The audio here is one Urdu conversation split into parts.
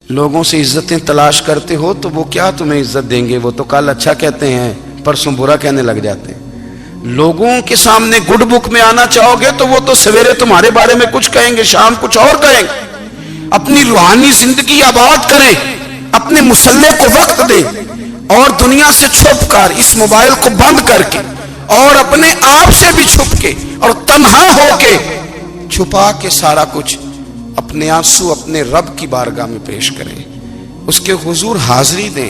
لوگوں سے عزتیں تلاش کرتے ہو تو وہ کیا تمہیں عزت دیں گے؟ وہ تو کل اچھا کہتے ہیں، پرسوں برا کہنے لگ جاتے ہیں۔ لوگوں کے سامنے گڈ بک میں آنا چاہو گے تو وہ تو سویرے تمہارے بارے میں کچھ کہیں گے، شام کچھ اور کہیں گے۔ اپنی روحانی زندگی آباد کریں، اپنے مسلح کو وقت دیں، اور دنیا سے چھپ کر، اس موبائل کو بند کر کے، اور اپنے آپ سے بھی چھپ کے اور تنہا ہو کے، چھپا کے سارا کچھ اپنے آنسو اپنے رب کی بارگاہ میں پیش کریں، اس کے حضور حاضری دیں۔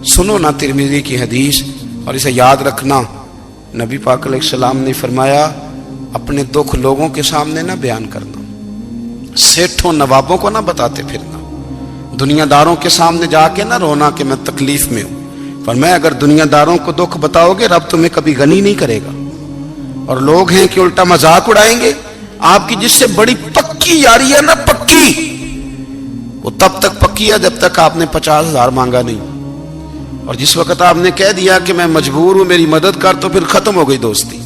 سنو نا ترمذی کی حدیث، اور اسے یاد رکھنا، نبی پاک علیہ السلام نے فرمایا اپنے دکھ لوگوں کے سامنے نہ بیان کرنا، سیٹھوں نوابوں کو نہ بتاتے پھرنا، دنیا داروں کے سامنے جا کے نہ رونا کہ میں تکلیف میں ہوں۔ فرمایا اگر دنیا داروں کو دکھ بتاؤ گے رب تمہیں کبھی غنی نہیں کرے گا۔ اور لوگ ہیں کہ الٹا مذاق اڑائیں گے آپ کی، جس سے بڑی پکی یاری ہے نا، پکی، وہ تب تک پکی ہے جب تک آپ نے 50,000 مانگا نہیں، اور جس وقت آپ نے کہہ دیا کہ میں مجبور ہوں میری مدد کر، تو پھر ختم ہو گئی دوستی۔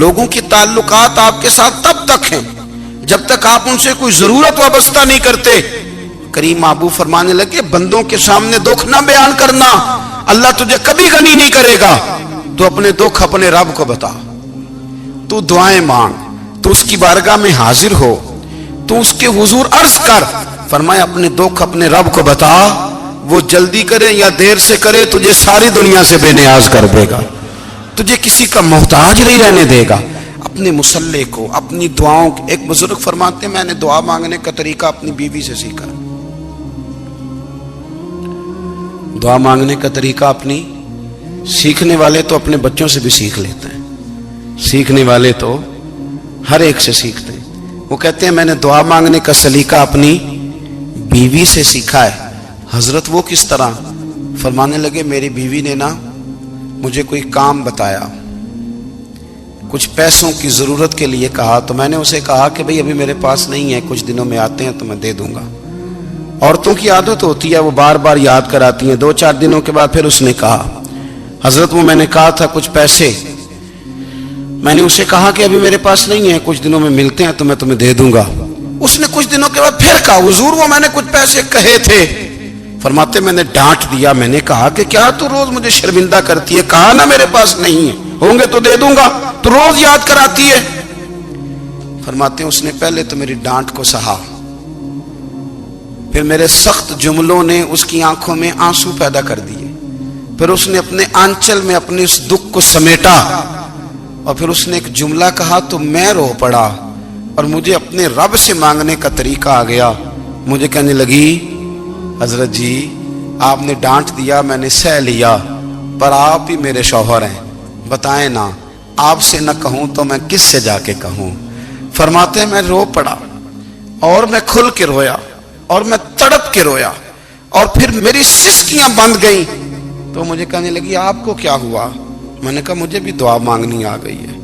لوگوں کے تعلقات آپ کے ساتھ تب تک ہیں جب تک آپ ان سے کوئی ضرورت وابستہ نہیں کرتے۔ کریم محبوب فرمانے لگے بندوں کے سامنے دکھ نہ بیان کرنا، اللہ تجھے کبھی غنی نہیں کرے گا۔ تو اپنے دکھ اپنے رب کو بتا، تو دعائیں مانگ، تو اس کی بارگاہ میں حاضر ہو، تو اس کے حضور عرض کر۔ فرمایا اپنے دکھ اپنے رب کو بتا، وہ جلدی کرے یا دیر سے کرے تجھے ساری دنیا سے بے نیاز کر دے گا، تجھے کسی کا محتاج نہیں رہنے دے گا۔ اپنے مسلح کو، اپنی دعاؤں، ایک بزرگ فرماتے ہیں میں نے دعا مانگنے کا طریقہ اپنی بیوی سے سیکھا، دعا مانگنے کا طریقہ اپنی، سیکھنے والے تو اپنے بچوں سے بھی سیکھ لیتے ہیں، سیکھنے والے تو ہر ایک سے سیکھتے ہیں۔ وہ کہتے ہیں میں نے دعا مانگنے کا سلیقہ اپنی بیوی سے سیکھا ہے۔ حضرت وہ کس طرح؟ فرمانے لگے میری بیوی نے نا مجھے کوئی کام بتایا، کچھ پیسوں کی ضرورت کے لیے کہا، تو میں نے اسے کہا کہ بھئی ابھی میرے پاس نہیں ہے، کچھ دنوں میں آتے ہیں تو میں دے دوں گا۔ عورتوں کی عادت ہوتی ہے وہ بار بار یاد کراتی ہیں، 2-4 دنوں کے بعد پھر اس نے کہا حضرت وہ میں نے کہا تھا کچھ پیسے، میں نے اسے کہا کہ ابھی میرے پاس نہیں ہے، کچھ دنوں میں ملتے ہیں تو میں تمہیں دے دوں گا۔ اس نے کچھ دنوں کے بعد پھر کہا حضور وہ میں نے کچھ پیسے کہے تھے۔ فرماتے میں نے ڈانٹ دیا، میں نے کہا کہ کیا تو روز مجھے شرمندہ کرتی ہے، کہا نا میرے پاس نہیں ہے، ہوں گے تو دے دوں گا، تو روز یاد کراتی ہے۔ فرماتے ہیں اس نے پہلے تو میری ڈانٹ کو سہا، پھر میرے سخت جملوں نے اس کی آنکھوں میں آنسو پیدا کر دیے، پھر اس نے اپنے آنچل میں اپنے اس دکھ کو سمیٹا، اور پھر اس نے ایک جملہ کہا تو میں رو پڑا، اور مجھے اپنے رب سے مانگنے کا طریقہ آ گیا۔ مجھے کہنے لگی حضرت جی آپ نے ڈانٹ دیا میں نے سہ لیا، پر آپ ہی میرے شوہر ہیں، بتائیں نا آپ سے نہ کہوں تو میں کس سے جا کے کہوں۔ فرماتے ہیں میں رو پڑا، اور میں کھل کے رویا، اور میں تڑپ کے رویا، اور پھر میری سسکیاں بند گئیں۔ تو مجھے کہنے لگی آپ کو کیا ہوا؟ میں نے کہا مجھے بھی دعا مانگنی آ گئی ہے،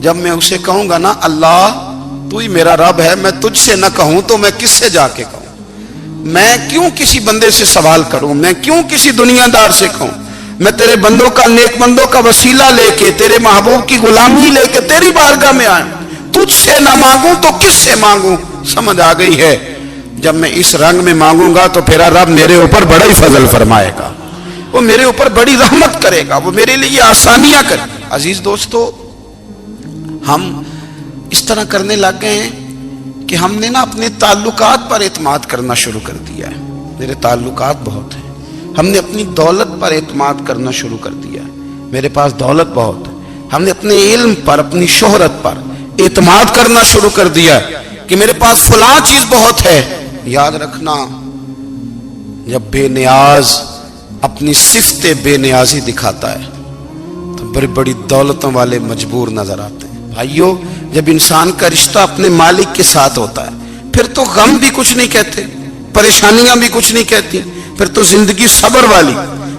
جب میں اسے کہوں گا نا اللہ تو ہی میرا رب ہے، میں تجھ سے نہ کہوں تو میں کس سے جا کے کہوں؟ میں کیوں کسی بندے سے سوال کروں؟ میں کیوں کسی دنیا دار سے کہوں؟ میں تیرے بندوں کا، نیک بندوں کا وسیلہ لے کے، تیرے محبوب کی غلامی لے کے تیری بارگاہ میں آئیں، تجھ سے نہ مانگوں تو کس سے مانگوں؟ سمجھ آ گئی ہے؟ جب میں اس رنگ میں مانگوں گا تو پھر رب میرے اوپر بڑا ہی فضل فرمائے گا، وہ میرے اوپر بڑی رحمت کرے گا، وہ میرے لیے آسانیاں کرے گا۔ عزیز دوستو، ہم اس طرح کرنے لگ گئے ہیں کہ ہم نے نا اپنے تعلقات پر اعتماد کرنا شروع کر دیا ہے۔ میرے تعلقات بہت ہیں، ہم نے اپنی دولت پر اعتماد کرنا شروع کر دیا ہے، میرے پاس دولت بہت ہے۔ ہم نے اپنے علم پر، اپنی شہرت پر اعتماد کرنا شروع کر دیا ہے کہ میرے پاس فلاں چیز بہت ہے۔ یاد رکھنا جب بے نیاز اپنی صفت بے نیازی دکھاتا ہے تو بڑی بڑی دولتوں والے مجبور نظر آتے ہیں۔ بھائیو جب انسان کا رشتہ اپنے مالک کے ساتھ ہوتا ہے پھر تو غم بھی کچھ نہیں کہتے، پریشانیاں بھی کچھ نہیں کہتی، پھر تو زندگی صبر والی،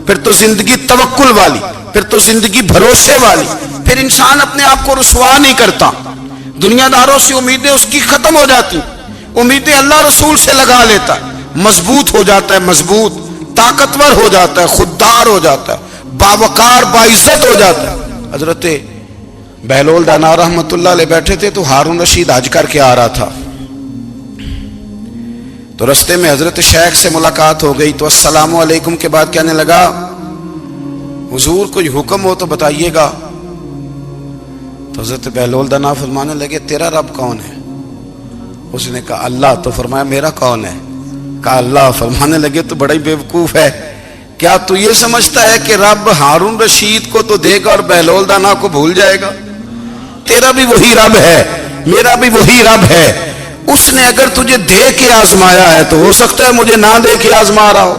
پھر تو زندگی توکل والی، پھر تو زندگی بھروسے والی، پھر انسان اپنے آپ کو رسوا نہیں کرتا، دنیا داروں سے امیدیں اس کی ختم ہو جاتی، امیدیں اللہ رسول سے لگا لیتا ہے، مضبوط ہو جاتا ہے، مضبوط، طاقتور ہو جاتا ہے، خوددار ہو جاتا ہے، باوقار باعزت ہو جاتا ہے۔ حضرت بہلول دانا رحمت اللہ علیہ بیٹھے تھے تو ہارون رشید حج کر کے آ رہا تھا، تو رستے میں حضرت شیخ سے ملاقات ہو گئی تو السلام علیکم کے بعد کہنے لگا حضور کوئی حکم ہو تو بتائیے گا. تو حضرت بہلول دنا فرمانے لگے تیرا رب کون ہے؟ اس نے کہا اللہ. تو فرمایا میرا کون ہے؟ کہا اللہ. فرمانے لگے تو بڑا ہی بیوقوف ہے، کیا تو یہ سمجھتا ہے کہ رب ہارون رشید کو تو دے گا اور بہلول دانا کو بھول جائے گا؟ تیرا بھی وہی رب ہے، میرا بھی وہی رب ہے. اس نے اگر تجھے دے کے آزمایا ہے تو ہو سکتا ہے مجھے نہ دے کے آزما رہا ہو.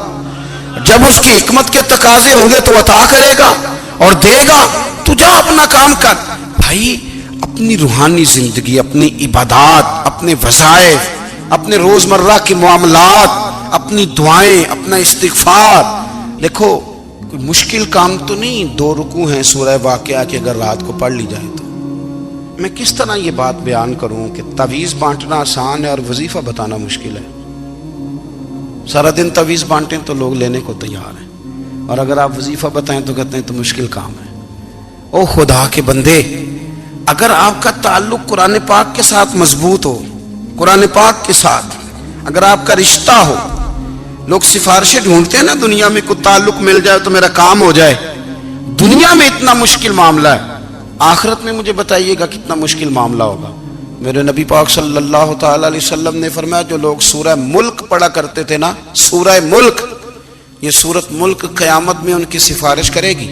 جب اس کی حکمت کے تقاضے ہوں گے تو عطا کرے گا اور دے گا. تو جا اپنا کام کر. بھائی اپنی روحانی زندگی، اپنی عبادات، اپنے وظائف، اپنے روزمرہ کے معاملات، اپنی دعائیں، اپنا استغفار. دیکھو کوئی مشکل کام تو نہیں 2 رکوع ہیں سورہ واقعہ کہ اگر رات کو پڑھ لی جائے تو. میں کس طرح یہ بات بیان کروں کہ تعویذ بانٹنا آسان ہے اور وظیفہ بتانا مشکل ہے. سارا دن تعویذ بانٹیں تو لوگ لینے کو تیار ہیں، اور اگر آپ وظیفہ بتائیں تو کہتے ہیں تو مشکل کام ہے. او خدا کے بندے، اگر آپ کا تعلق قرآن پاک کے ساتھ مضبوط ہو، قرآن پاک کے ساتھ اگر آپ کا رشتہ ہو، لوگ سفارشیں ڈھونڈتے ہیں نا دنیا میں کوئی تعلق مل جائے تو میرا کام ہو جائے. دنیا میں اتنا مشکل معاملہ ہے، آخرت میں مجھے بتائیے گا کتنا مشکل معاملہ ہوگا. میرے نبی پاک صلی اللہ تعالی علیہ وسلم نے فرمایا جو لوگ سورہ ملک پڑھا کرتے تھے نا، سورہ ملک، یہ سورت ملک قیامت میں ان کی سفارش کرے گی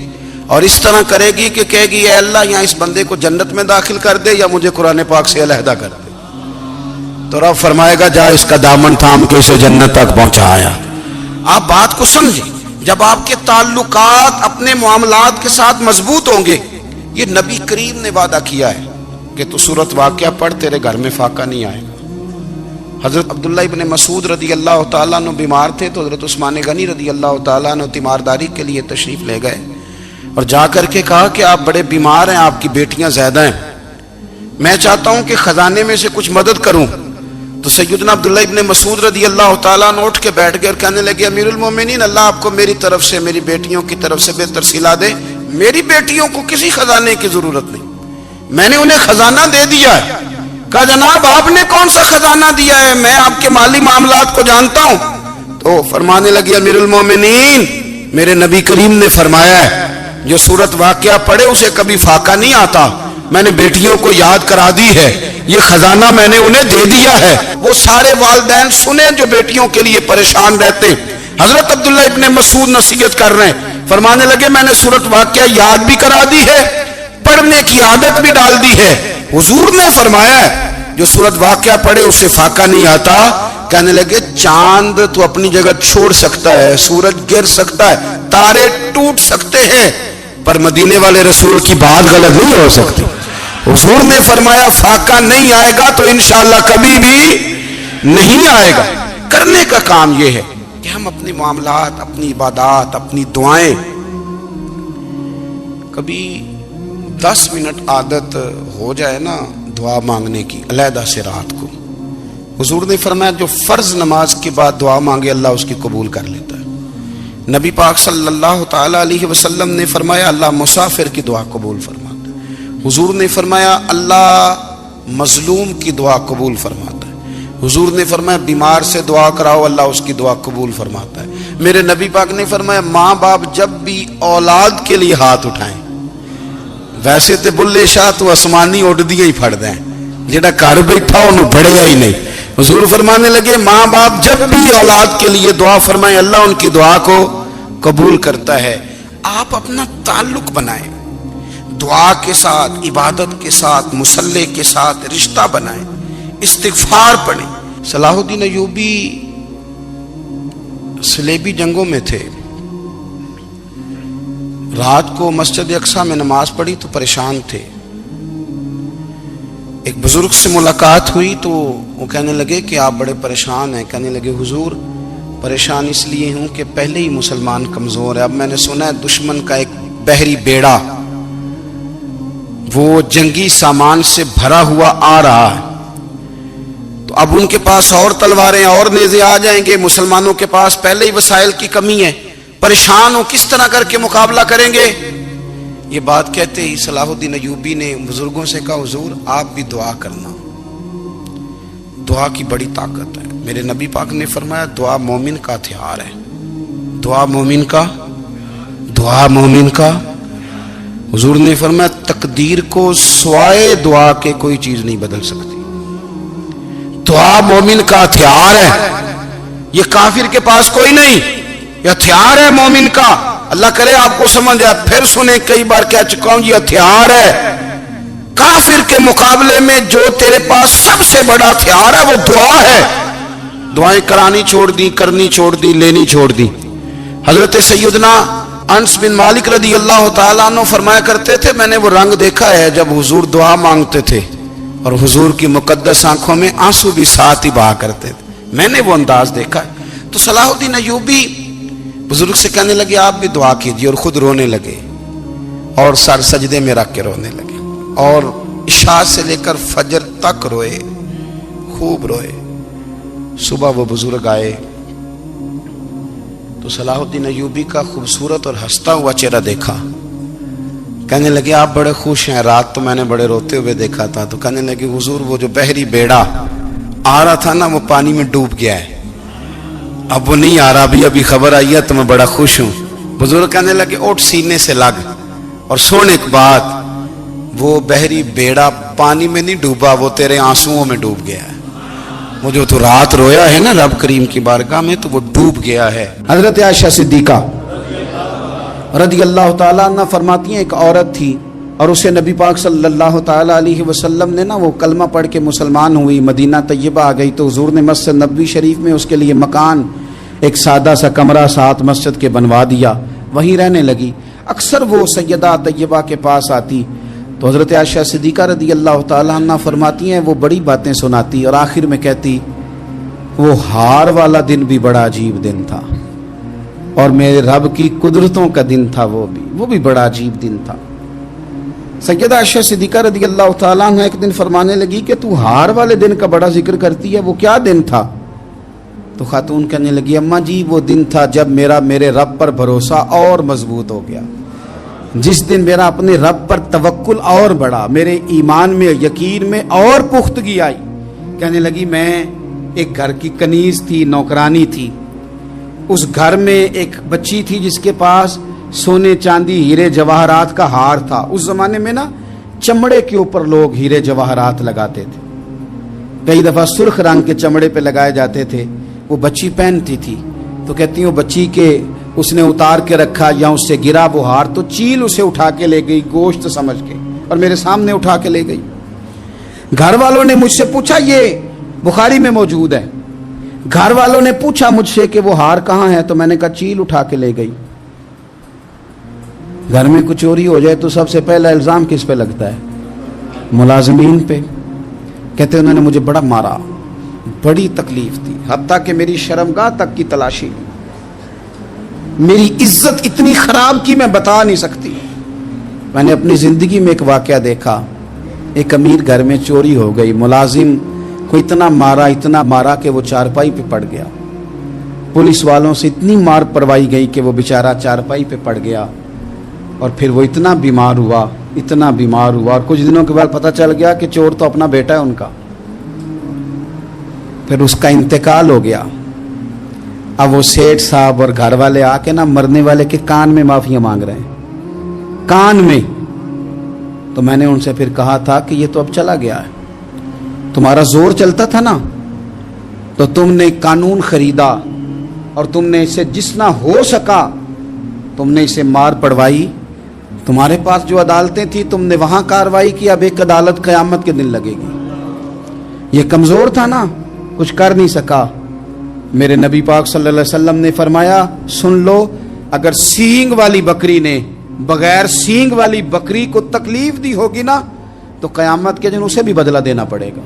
اور اس طرح کرے گی کہ کہے گی اے اللہ یہاں اس بندے کو جنت میں داخل کر دے یا مجھے قرآن پاک سے علیحدہ کر دے. تو رب فرمائے گا جا اس کا دامن تھام کے اسے جنت تک پہنچایا. آپ بات کو سمجھیں، جب آپ کے تعلقات اپنے معاملات کے ساتھ مضبوط ہوں گے. یہ نبی کریم نے وعدہ کیا ہے کہ تو سورت واقعہ پڑھ تیرے گھر میں فاقہ نہیں آئے گا. حضرت عبداللہ ابن مسعود رضی اللہ تعالیٰ عنہ بیمار تھے تو حضرت عثمان غنی رضی اللہ تعالیٰ عنہ تیمارداری کے لیے تشریف لے گئے اور جا کر کے کہا کہ آپ بڑے بیمار ہیں، آپ کی بیٹیاں زیادہ ہیں، میں چاہتا ہوں کہ خزانے میں سے کچھ مدد کروں. تو سیدنا عبداللہ ابن مسعود رضی اللہ تعالیٰ عنہ اٹھ کے بیٹھ گئے اور کہنے لگے امیر المومنین اللہ آپ کو میری طرف سے میری بیٹیوں کی طرف سے بہتر صلہ دے. میری بیٹیوں کو کسی خزانے کی ضرورت نہیں، میں نے انہیں خزانہ دے دیا ہے. کہا جناب آپ نے کون سا خزانہ دیا ہے، میں آپ کے مالی معاملات کو جانتا ہوں. تو فرمانے لگے امیر المومنین میرے نبی کریم نے فرمایا ہے جو سورت واقعہ پڑھے اسے کبھی فاقہ نہیں آتا. میں نے بیٹیوں کو یاد کرا دی ہے، یہ خزانہ میں نے انہیں دے دیا ہے. وہ سارے والدین سنیں جو بیٹیوں کے لیے پریشان رہتے ہیں. حضرت عبداللہ ابن مسعود نصیحت کر رہے ہیں، فرمانے لگے میں نے سورت واقعہ یاد بھی کرا دی ہے، پڑھنے کی عادت بھی ڈال دی ہے. حضور نے فرمایا ہے جو سورت واقعہ پڑھے اسے فاقہ نہیں آتا. کہنے لگے چاند تو اپنی جگہ چھوڑ سکتا ہے، سورج گر سکتا ہے، تارے ٹوٹ سکتے ہیں، پر مدینے والے رسول کی بات غلط نہیں ہو سکتی. حضور نے فرمایا فاقہ نہیں آئے گا تو انشاءاللہ کبھی بھی نہیں آئے گا. کرنے کا کام یہ ہے کہ ہم اپنے معاملات، اپنی عبادات، اپنی دعائیں کبھی 10 منٹ عادت ہو جائے نا دعا مانگنے کی علیحدہ سے رات کو. حضور نے فرمایا جو فرض نماز کے بعد دعا مانگے اللہ اس کی قبول کر لیتا ہے. نبی پاک صلی اللہ تعالی علیہ وسلم نے فرمایا اللہ مسافر کی دعا قبول فرماتا ہے. حضور نے فرمایا اللہ مظلوم کی دعا قبول فرماتا ہے. حضور نے فرمایا بیمار سے دعا کراؤ اللہ اس کی دعا قبول فرماتا ہے. میرے نبی پاک نے فرمایا ماں باپ جب بھی اولاد کے لیے ہاتھ اٹھائیں، ویسے تے بلے شاہ تو آسمانی اڑ دیا ہی پھڑ دیں، جڑا گھر بیٹھا انہوں بڑھیا ہی نہیں. حضور فرمانے لگے ماں باپ جب بھی اولاد کے لیے دعا فرمائیں اللہ ان کی دعا کو قبول کرتا ہے. آپ اپنا تعلق بنائیں دعا کے ساتھ، عبادت کے ساتھ، مصلی کے ساتھ رشتہ بنائیں، استغفار پڑھیں. صلاح الدین ایوبی صلیبی جنگوں میں تھے، رات کو مسجد اقصی میں نماز پڑھی تو پریشان تھے. ایک بزرگ سے ملاقات ہوئی تو وہ کہنے لگے کہ آپ بڑے پریشان ہیں. کہنے لگے حضور پریشان اس لیے ہوں کہ پہلے ہی مسلمان کمزور ہے، اب میں نے سنا ہے دشمن کا ایک بحری بیڑا وہ جنگی سامان سے بھرا ہوا آ رہا ہے، تو اب ان کے پاس اور تلواریں اور نیزے آ جائیں گے، مسلمانوں کے پاس پہلے ہی وسائل کی کمی ہے، پریشان ہو کس طرح کر کے مقابلہ کریں گے. یہ بات کہتے ہی صلاح الدین ایوبی نے بزرگوں سے کہا حضور آپ بھی دعا کرنا. دعا کی بڑی طاقت ہے. میرے نبی پاک نے فرمایا دعا مومن کا ہتھیار ہے. دعا مومن کا، دعا مومن کا. حضور نے فرمایا تقدیر کو سوائے دعا کے کوئی چیز نہیں بدل سکتی. دعا مومن کا ہتھیار ہے. یہ کافر کے پاس کوئی نہیں، یہ ہتھیار ہے مومن کا. اللہ کرے آپ کو سمجھ آئے. پھر سنیں، کئی بار کہہ چکا ہوں یہ ہتھیار ہے. کافر کے مقابلے میں جو تیرے پاس سب سے بڑا ہتھیار ہے وہ دعا ہے. دعائیں کرانی چھوڑ دی، کرنی چھوڑ دی، لینی چھوڑ دی. حضرت سیدنا انس بن مالک رضی اللہ تعالیٰ عنہ فرمایا کرتے تھے میں نے وہ رنگ دیکھا ہے جب حضور دعا مانگتے تھے اور حضور کی مقدس آنکھوں میں آنسو بھی ساتھ ہی بہا کرتے تھے. میں نے وہ انداز دیکھا ہے. تو صلاح الدین ایوبی بزرگ سے کہنے لگے آپ بھی دعا کیجیے، اور خود رونے لگے اور سر سجدے میں رکھ کے رونے لگے اور عشاء سے لے کر فجر تک روئے، خوب روئے. صبح وہ بزرگ آئے تو صلاح الدین ایوبی کا خوبصورت اور ہنستا ہوا چہرہ دیکھا. کہنے لگے آپ بڑے خوش ہیں، رات تو میں نے بڑے روتے ہوئے دیکھا تھا. تو کہنے لگے حضور وہ جو بحری بیڑا آ رہا تھا نا وہ پانی میں ڈوب گیا ہے، اب وہ نہیں آ رہا. ابھی خبر آئی ہے تو میں بڑا خوش ہوں. بزرگ کہنے لگے اٹھ سینے سے لگ اور سن ایک بات، وہ بحری بیڑا پانی میں نہیں ڈوبا، وہ تیرے آنسوؤں میں ڈوب گیا ہے. وہ جو تو رات رویا ہے نا رب کریم کی بارگاہ میں تو وہ ڈوب گیا ہے. حضرت عائشہ صدیقہ رضی اللہ تعالیٰ عنہ فرماتی ہیں ایک عورت تھی اور اسے نبی پاک صلی اللہ تعالیٰ علیہ وسلم نے نا وہ کلمہ پڑھ کے مسلمان ہوئی، مدینہ طیبہ آ گئی تو حضور نے مسجد نبوی شریف میں اس کے لیے مکان، ایک سادہ سا کمرہ ساتھ مسجد کے بنوا دیا، وہیں رہنے لگی. اکثر وہ سیدہ طیبہ کے پاس آتی تو حضرت عائشہ صدیقہ رضی اللہ تعالیٰ عنہ فرماتی ہیں وہ بڑی باتیں سناتی اور آخر میں کہتی وہ ہار والا دن بھی بڑا عجیب دن تھا اور میرے رب کی قدرتوں کا دن تھا، وہ بھی بڑا عجیب دن تھا. سیدہ عائشہ صدیقہ رضی اللہ تعالیٰ عنہ ایک دن فرمانے لگی کہ تو ہار والے دن کا بڑا ذکر کرتی ہے، وہ کیا دن تھا؟ تو خاتون کہنے لگی اماں جی وہ دن تھا جب میرے رب پر بھروسہ اور مضبوط ہو گیا، جس دن میرا اپنے رب پر توکل اور بڑھا، میرے ایمان میں یقین میں اور پختگی آئی. کہنے لگی میں ایک گھر کی کنیز تھی، نوکرانی تھی. اس گھر میں ایک بچی تھی جس کے پاس سونے چاندی ہیرے جواہرات کا ہار تھا. اس زمانے میں نا چمڑے کے اوپر لوگ ہیرے جواہرات لگاتے تھے، کئی دفعہ سرخ رنگ کے چمڑے پہ لگائے جاتے تھے. وہ بچی پہنتی تھی تو کہتی ہیں وہ بچی کے اس نے اتار کے رکھا یا اس سے گرا وہ ہار تو چیل اسے اٹھا کے لے گئی گوشت سمجھ کے اور میرے سامنے اٹھا کے لے گئی. گھر والوں نے مجھ سے پوچھا، یہ بخاری میں موجود ہے، گھر والوں نے پوچھا مجھ سے کہ وہ ہار کہاں ہے تو میں نے کہا چیل اٹھا کے لے گئی. گھر میں کچھ چوری ہو جائے تو سب سے پہلا الزام کس پہ لگتا ہے؟ ملازمین پہ. کہتے انہوں نے مجھے بڑا مارا، بڑی تکلیف تھی، حتیٰ کہ میری شرمگاہ تک کی تلاشی لی، میری عزت اتنی خراب کی میں بتا نہیں سکتی. میں نے اپنی زندگی میں ایک واقعہ دیکھا، ایک امیر گھر میں چوری ہو گئی، ملازم کو اتنا مارا کہ وہ چارپائی پہ پڑ گیا. پولیس والوں سے اتنی مار پروائی گئی کہ وہ بیچارہ چارپائی پہ پڑ گیا اور پھر وہ اتنا بیمار ہوا اور کچھ دنوں کے بعد پتہ چل گیا کہ چور تو اپنا بیٹا ہے ان کا. پھر اس کا انتقال ہو گیا. اب وہ سیٹھ صاحب اور گھر والے آ کے نا مرنے والے کے کان میں معافیاں مانگ رہے ہیں، کان میں. تو میں نے ان سے پھر کہا تھا کہ یہ تو اب چلا گیا ہے، تمہارا زور چلتا تھا نا تو تم نے قانون خریدا اور تم نے اسے جتنا ہو سکا تم نے اسے مار پڑوائی. تمہارے پاس جو عدالتیں تھی تم نے وہاں کاروائی کی، اب ایک عدالت قیامت کے دن لگے گی. یہ کمزور تھا نا، کچھ کر نہیں سکا. میرے نبی پاک صلی اللہ علیہ وسلم نے فرمایا سن لو، اگر سینگ والی بکری نے بغیر سینگ والی بکری کو تکلیف دی ہوگی نا تو قیامت کے دن اسے بھی بدلہ دینا پڑے گا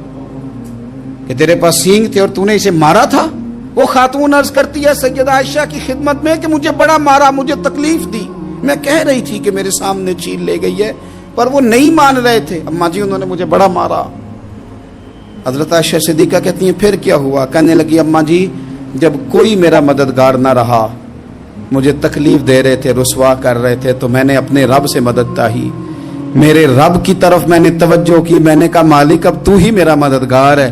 کہ تیرے پاس سینگ تھے اور تو نے اسے مارا تھا. وہ خاتون عرض کرتی ہے سیدہ عائشہ کی خدمت میں کہ مجھے بڑا مارا، مجھے تکلیف دی. میں کہہ رہی تھی کہ میرے سامنے چیل لے گئی ہے پر وہ نہیں مان رہے تھے. اماں جی انہوں نے مجھے بڑا مارا. حضرت عائشہ صدیقہ کہتی ہیں پھر کیا ہوا؟ کہنے لگی اماں جی جب کوئی میرا مددگار نہ رہا، مجھے تکلیف دے رہے تھے، رسوا کر رہے تھے، تو میں نے اپنے رب سے مدد چاہی، میرے رب کی طرف میں نے توجہ کی. میں نے کہا مالک اب تو ہی میرا مددگار ہے.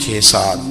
6-7,